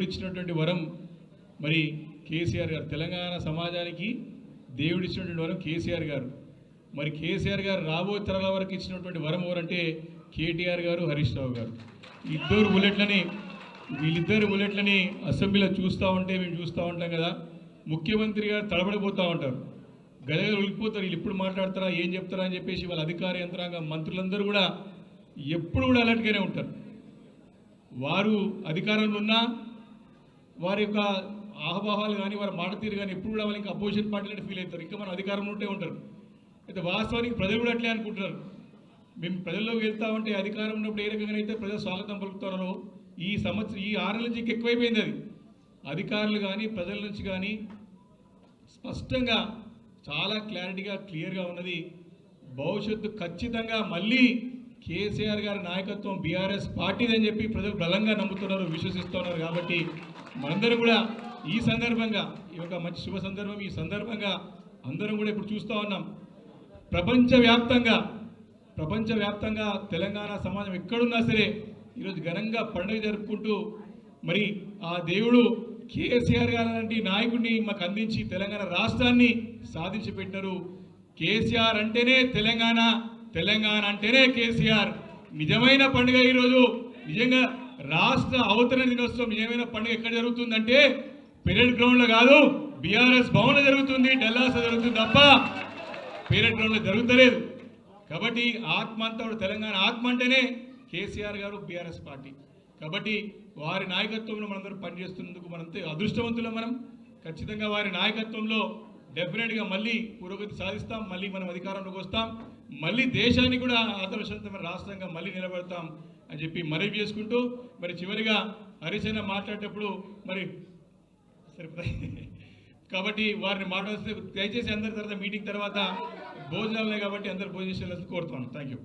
దేవుడిచ్చినటువంటి వరం మరి కేసీఆర్ గారు, తెలంగాణ సమాజానికి దేవుడిచ్చినటువంటి వరం కేసీఆర్ గారు. మరి కేసీఆర్ గారు రాబోయే తరాల వరకు ఇచ్చినటువంటి వరం ఎవరంటే కేటీఆర్ గారు, హరీష్ రావు గారు. వీళ్ళిద్దరు బుల్లెట్లని అసెంబ్లీలో చూస్తూ ఉంటే మేము చూస్తూ ఉంటాం కదా, ముఖ్యమంత్రి గారు తడబడిపోతూ ఉంటారు, గదగలు ఉలికిపోతారు. వీళ్ళు ఎప్పుడు మాట్లాడతారా, ఏం చెప్తారా అని చెప్పేసి వాళ్ళ అధికార యంత్రాంగం మంత్రులందరూ కూడా ఎప్పుడు కూడా అలర్ట్గానే ఉంటారు. వారు అధికారంలో ఉన్నా వారి యొక్క ఆహభావాలు కానీ వారి మాట తీరు కానీ ఎప్పుడు కూడా వాళ్ళు ఇంకా అపోజిషన్ పార్టీలు ఫీల్ అవుతారు, ఇంకా మన అధికారంలో ఉంటే ఉంటారు. అయితే వాస్తవానికి ప్రజలు కూడా అట్లే అనుకుంటున్నారు. మేము ప్రజల్లోకి వెళ్తా ఉంటే అధికారం ఉన్నప్పుడు ఏ రకంగా అయితే ప్రజలు స్వాగతం పలుకుతున్నారో ఈ సంవత్సరం ఈ 6 నెలల నుంచి ఎక్కువైపోయింది. అది అధికారులు కానీ ప్రజల నుంచి కానీ స్పష్టంగా చాలా క్లారిటీగా క్లియర్గా ఉన్నది. భవిష్యత్తు ఖచ్చితంగా మళ్ళీ కేసీఆర్ గారి నాయకత్వం బీఆర్ఎస్ పార్టీదని చెప్పి ప్రజలు బలంగా నమ్ముతున్నారు, విశ్వసిస్తున్నారు. కాబట్టి మనందరం కూడా ఈ సందర్భంగా ఈ యొక్క మంచి శుభ సందర్భం, ఈ సందర్భంగా అందరం కూడా ఇప్పుడు చూస్తూ ఉన్నాం ప్రపంచవ్యాప్తంగా తెలంగాణ సమాజం ఎక్కడున్నా సరే ఈరోజు ఘనంగా పండుగ జరుపుకుంటూ మరి ఆ దేవుడు కేసీఆర్ గారు లాంటి నాయకుడిని మాకు అందించి తెలంగాణ రాష్ట్రాన్ని సాధించి పెట్టినారు. కేసీఆర్ అంటేనే తెలంగాణ, తెలంగాణ అంటేనే కేసీఆర్. నిజమైన పండుగ ఈరోజు. నిజంగా రాష్ట్ర అవతరణ దినోత్సవం నిజమైన పండుగ ఎక్కడ జరుగుతుందంటే పెరేడ్ గ్రౌండ్లో కాదు, బీఆర్ఎస్ భవన్లో జరుగుతుంది, డల్లాస్లో జరుగుతుంది తప్ప పెరేడ్ గ్రౌండ్లో జరుగుతలేదు. కాబట్టి ఆత్మ అంతా తెలంగాణ ఆత్మ అంటేనే కేసీఆర్ గారు, బీఆర్ఎస్ పార్టీ. కాబట్టి వారి నాయకత్వంలో మనందరం పనిచేస్తున్నందుకు మనంతే అదృష్టవంతులం. మనం ఖచ్చితంగా వారి నాయకత్వంలో డెఫినెట్గా మళ్ళీ పురోగతి సాధిస్తాం, మళ్ళీ మనం అధికారంలోకి వస్తాం, మళ్ళీ దేశాన్ని కూడా ఆదర్శవంతమైన రాష్ట్రంగా మళ్ళీ నిలబెడతాం అని చెప్పి మనవి చేసుకుంటూ మరి చివరిగా హరీష్ అన్న మాట్లాడేటప్పుడు మరి సరిపోతాయి కాబట్టి వారిని మాట్లాడితే దయచేసి అందరి తర్వాత మీటింగ్ తర్వాత భోజనాలనే కాబట్టి అందరు భోజనం చేసేందుకు కోరుతున్నాను. Thank you.